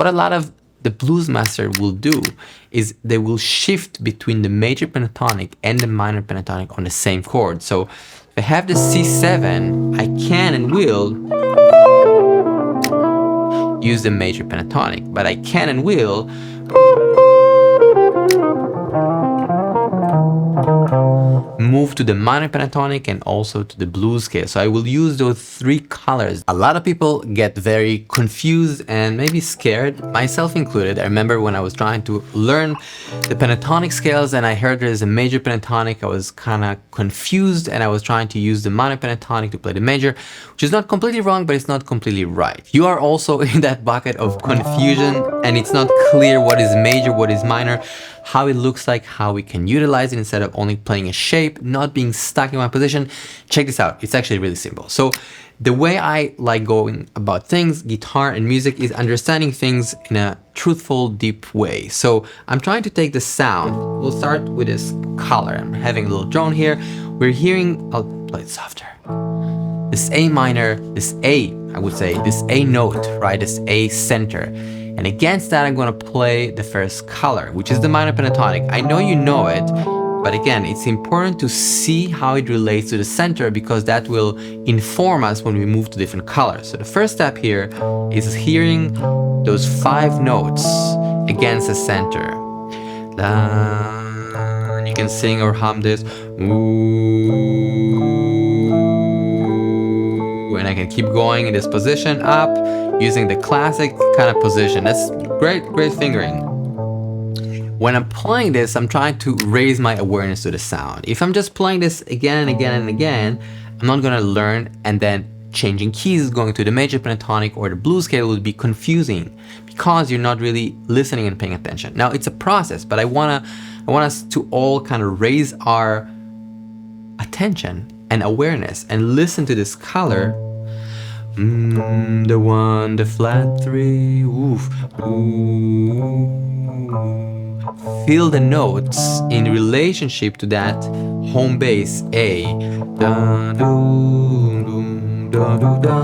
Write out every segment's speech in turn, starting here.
what a lot of the blues master will do is they will shift between the major pentatonic and the minor pentatonic on the same chord. So if I have the C7, I can and will use the major pentatonic, but I can and will move to the minor pentatonic and also to the blues scale. So I will use those three colors. A lot of people get very confused and maybe scared, myself included. I remember when I was trying to learn the pentatonic scales and I heard there's a major pentatonic, I was kind of confused and I was trying to use the minor pentatonic to play the major, which is not completely wrong, but it's not completely right. You are also in that bucket of confusion and it's not clear what is major, what is minor, how it looks like, how we can utilize it instead of only playing a shape, not being stuck in one position. Check this out. It's actually really simple. So the way I like going about things, guitar and music, is understanding things in a truthful, deep way. So I'm trying to take the sound. We'll start with this color. I'm having a little drone here. We're hearing, I'll play it softer. This A minor, this A, I would say, this A note, right? This A center. And against that, I'm gonna play the first color, which is the minor pentatonic. I know you know it, but again, it's important to see how it relates to the center because that will inform us when we move to different colors. So the first step here is hearing those 5 notes against the center. And you can sing or hum this. Ooh, and I can keep going in this position up using the classic kind of position. That's great fingering. When I'm playing this, I'm trying to raise my awareness to the sound. If I'm just playing this again and again and again, I'm not gonna learn, and then changing keys, going to the major pentatonic or the blues scale would be confusing because you're not really listening and paying attention. Now it's a process, but I want us to all kind of raise our attention and awareness and listen to this color. The 1, the flat 3, oof, ooh. Feel the notes in relationship to that home bass A. Da, do, do, da, do, da.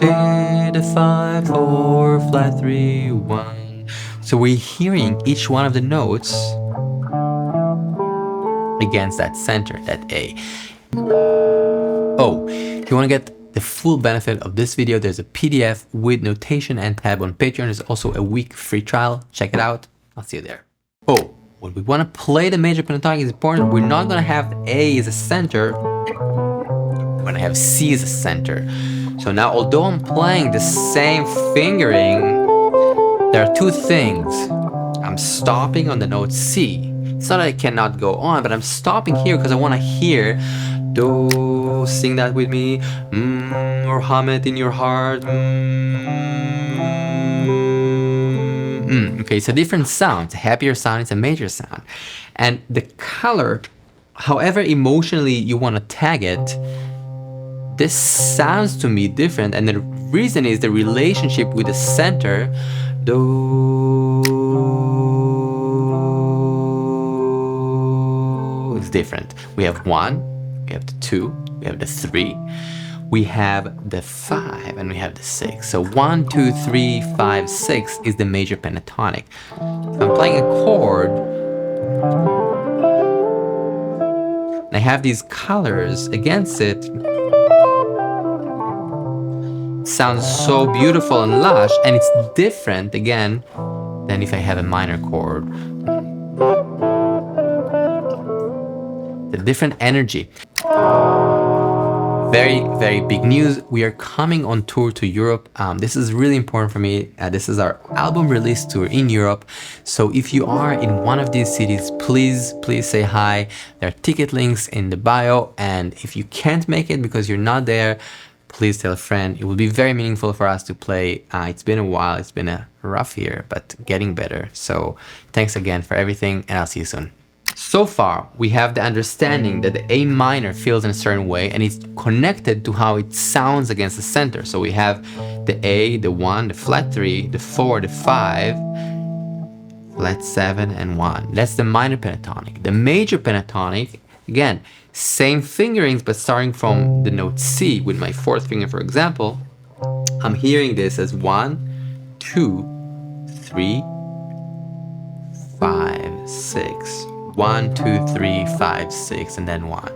A, the 5, 4, flat 3, 1. So we're hearing each one of the notes against that center, that A. Oh, if you want to get the full benefit of this video, there's a PDF with notation and tab on Patreon. There's also a week free trial. Check it out. I'll see you there. Oh, when we want to play the major pentatonic, is important. We're not going to have A as a center. We're going to have C as a center. So now, although I'm playing the same fingering, there are 2 things. I'm stopping on the note C. It's not that I cannot go on, but I'm stopping here because I want to hear. Do, sing that with me, or hum it in your heart. Okay, it's a different sound. It's a happier sound. It's a major sound. And the color, however emotionally you want to tag it, this sounds to me different. And the reason is the relationship with the center. Do is different. We have 1. We have the 2, we have the 3, we have the 5, and we have the 6. So 1, 2, 3, 5, 6 is the major pentatonic. If I'm playing a chord, and I have these colors against it, it sounds so beautiful and lush, and it's different, again, than if I have a minor chord. The different energy. Very big news. We are coming on tour to Europe. This is really important for me. This is our album release tour in Europe. So if you are in one of these cities, please say hi. There are ticket links in the bio. And if you can't make it because you're not there, please tell a friend. It will be very meaningful for us to play. It's been a while. It's been a rough year, but getting better. So thanks again for everything, and I'll see you soon. So far, we have the understanding that the A minor feels in a certain way, and it's connected to how it sounds against the center. So we have the A, the 1, the flat 3, the 4, the 5, flat 7, and 1. That's the minor pentatonic. The major pentatonic, again, same fingerings, but starting from the note C with my 4th finger, for example, I'm hearing this as 1, 2, 3, 5, 6. 1, 2, 3, 5, 6, and then 1.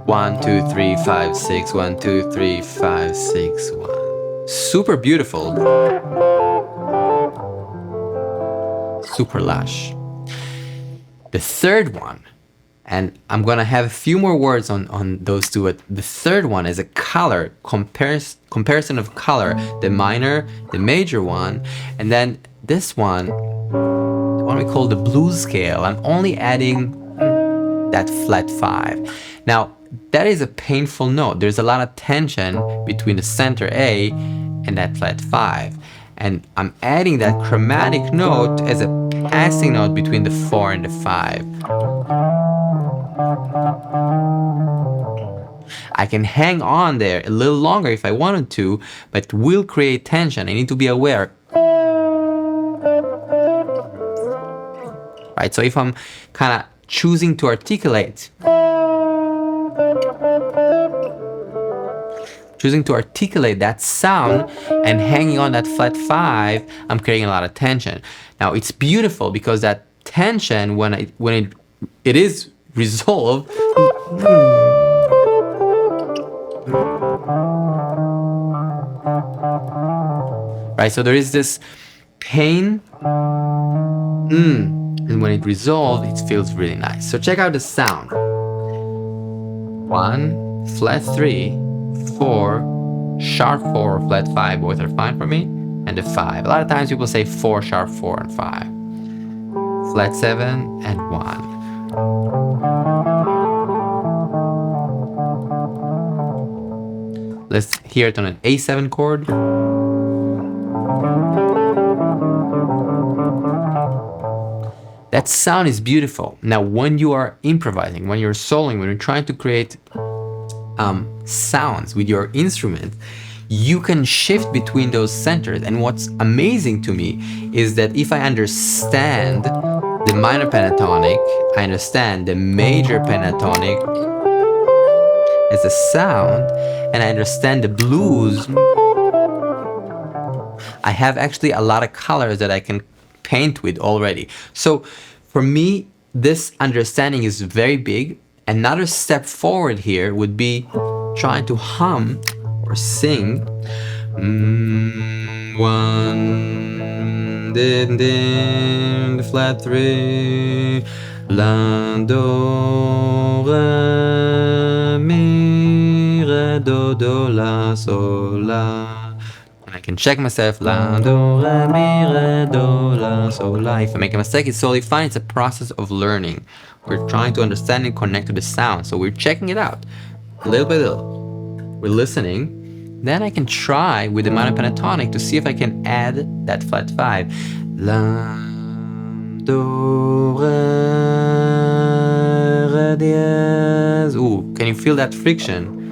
1, 2, 3, 5, 6. 1, 2, 3, 5, 6, 1. Super beautiful. Super lush. The third one, and I'm gonna have a few more words on those two, but the third one is a color comparison of color, the minor, the major one, and then this one, the one we call the blues scale. I'm only adding that flat 5. Now, that is a painful note. There's a lot of tension between the center A and that flat 5. And I'm adding that chromatic note as a passing note between the 4 and the 5. I can hang on there a little longer if I wanted to, but will create tension. I need to be aware. Right, so if I'm kind of choosing to articulate, that sound and hanging on that flat 5, I'm creating a lot of tension. Now it's beautiful because that tension, when it is resolved, right? So there is this pain, and when it resolves, it feels really nice. So check out the sound. 1, flat 3, 4, sharp 4, flat 5, both are fine for me, and the 5. A lot of times people say 4, sharp 4, and 5. Flat 7 and 1. Let's hear it on an A7 chord. That sound is beautiful. Now, when you are improvising, when you're soloing, when you're trying to create sounds with your instrument, you can shift between those centers. And what's amazing to me is that if I understand the minor pentatonic, I understand the major pentatonic as a sound, and I understand the blues, I have actually a lot of colors that I can paint with already. So for me, this understanding is very big. Another step forward here would be trying to hum or sing. 1, din, din, the flat 3, la, do, re, mi, re, do, la, sol, la. And I can check myself, la, do, re, mi, re, do, la, sol, la. If I make a mistake, it's totally fine. It's a process of learning. We're trying to understand and connect to the sound. So we're checking it out little by little. We're listening. Then I can try with the minor pentatonic to see if I can add that flat 5. La, do, re, diez. Ooh, can you feel that friction?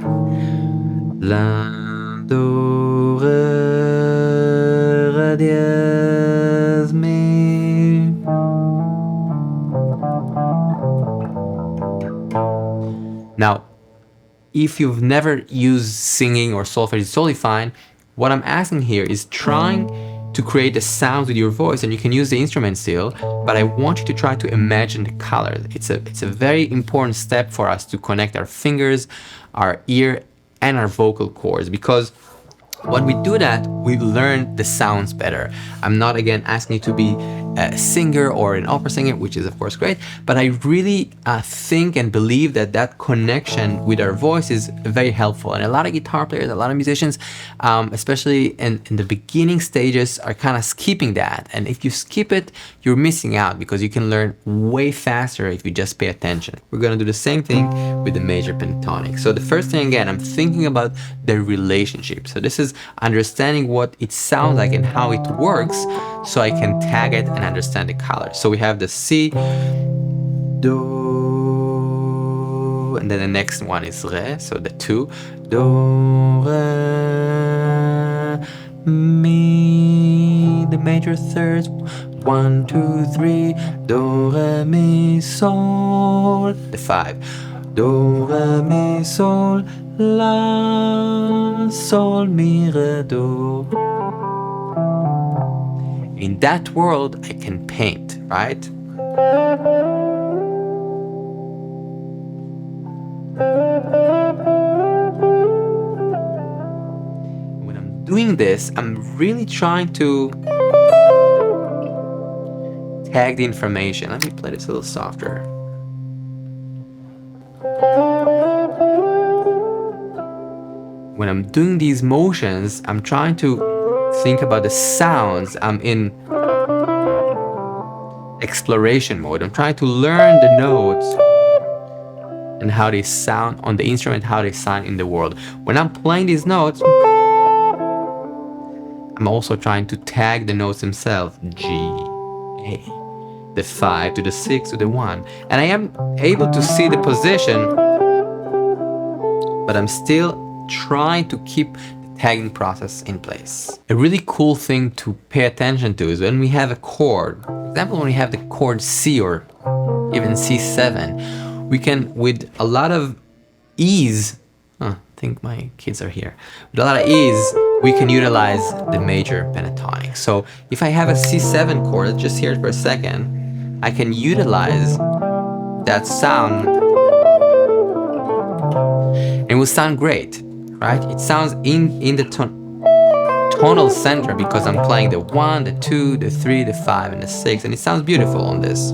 La, do, re, diez, mi. Now, if you've never used singing or solfege, it's totally fine. What I'm asking here is trying to create the sounds with your voice, and you can use the instrument still, but I want you to try to imagine the colors. It's a very important step for us to connect our fingers, our ear, and our vocal cords, because when we do that, we learn the sounds better. I'm not, again, asking you to be a singer or an opera singer, which is of course great, but I really think and believe that connection with our voice is very helpful. And a lot of guitar players, a lot of musicians, especially in the beginning stages, are kind of skipping that. And if you skip it, you're missing out, because you can learn way faster if you just pay attention. We're gonna do the same thing with the major pentatonic. So the first thing, again, I'm thinking about the relationship. So this is understanding what it sounds like and how it works, so I can tag it and understand the colors. So we have the C, do, and then the next one is re, so the 2, do, re, mi, the major thirds, 1, 2, 3, do, re, mi, sol, the 5, do, re, mi, sol, la, sol, mi, re, do. In that world, I can paint, right? When I'm doing this, I'm really trying to tag the information. Let me play this a little softer. When I'm doing these motions, I'm trying to think about the sounds. I'm in exploration mode. I'm trying to learn the notes and how they sound on the instrument, how they sound in the world. When I'm playing these notes, I'm also trying to tag the notes themselves. G, A, the 5 to the 6 to the 1. And I am able to see the position, but I'm still trying to keep the tagging process in place. A really cool thing to pay attention to is when we have a chord. For example, when we have the chord C or even C7, we can, with a lot of ease, I think my kids are here. With a lot of ease, we can utilize the major pentatonic. So if I have a C7 chord, let's just hear it for a second, I can utilize that sound. It will sound great, right? It sounds in the tonal center because I'm playing the 1, the 2, the 3, the 5, and the 6, and it sounds beautiful on this.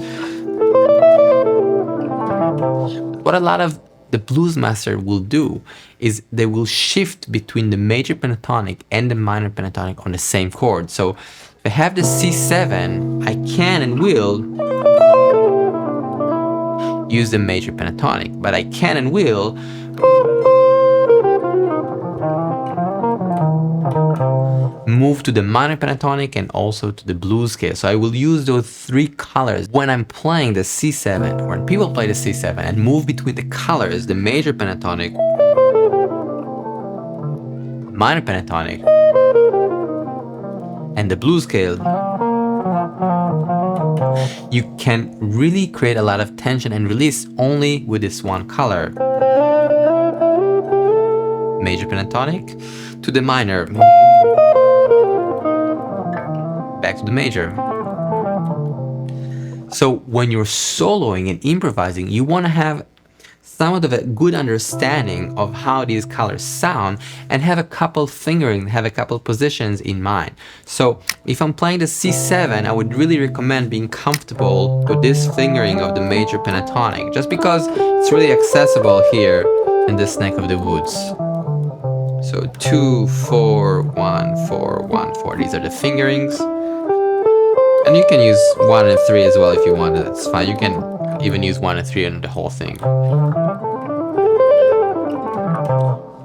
What a lot of the blues master will do is they will shift between the major pentatonic and the minor pentatonic on the same chord. So if I have the C7, I can and will use the major pentatonic, but I can and will move to the minor pentatonic and also to the blues scale. So I will use those 3 colors when I'm playing the C7, or when people play the C7, and move between the colors, the major pentatonic, minor pentatonic, and the blues scale. You can really create a lot of tension and release only with this one color. Major pentatonic to the minor, back to the major. So when you're soloing and improvising, you want to have somewhat of a good understanding of how these colors sound and have a couple fingering, have a couple positions in mind. So if I'm playing the C7, I would really recommend being comfortable with this fingering of the major pentatonic, just because it's really accessible here in this neck of the woods. So 2, 4, 1, 4, 1, 4. These are the fingerings. And you can use 1 and 3 as well if you want. That's fine. You can even use 1 and 3 on the whole thing.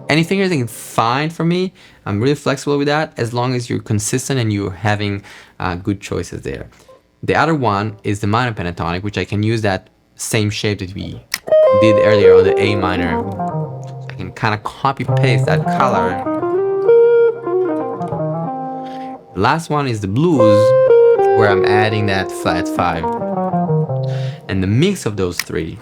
Any fingering is fine for me. I'm really flexible with that as long as you're consistent and you're having good choices there. The other one is the minor pentatonic, which I can use that same shape that we did earlier on the A minor. I can kind of copy paste that color. The last one is the blues, where I'm adding that flat 5. And the mix of those 3.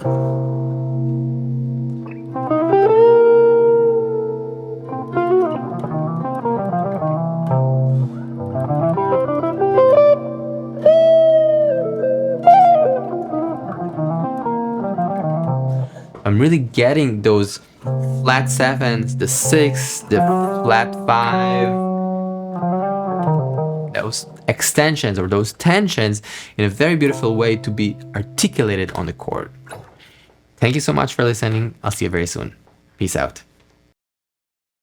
I'm really getting those flat 7s, the 6, the flat 5, those extensions or those tensions in a very beautiful way to be articulated on the chord. Thank you so much for listening. I'll see you very soon. Peace out.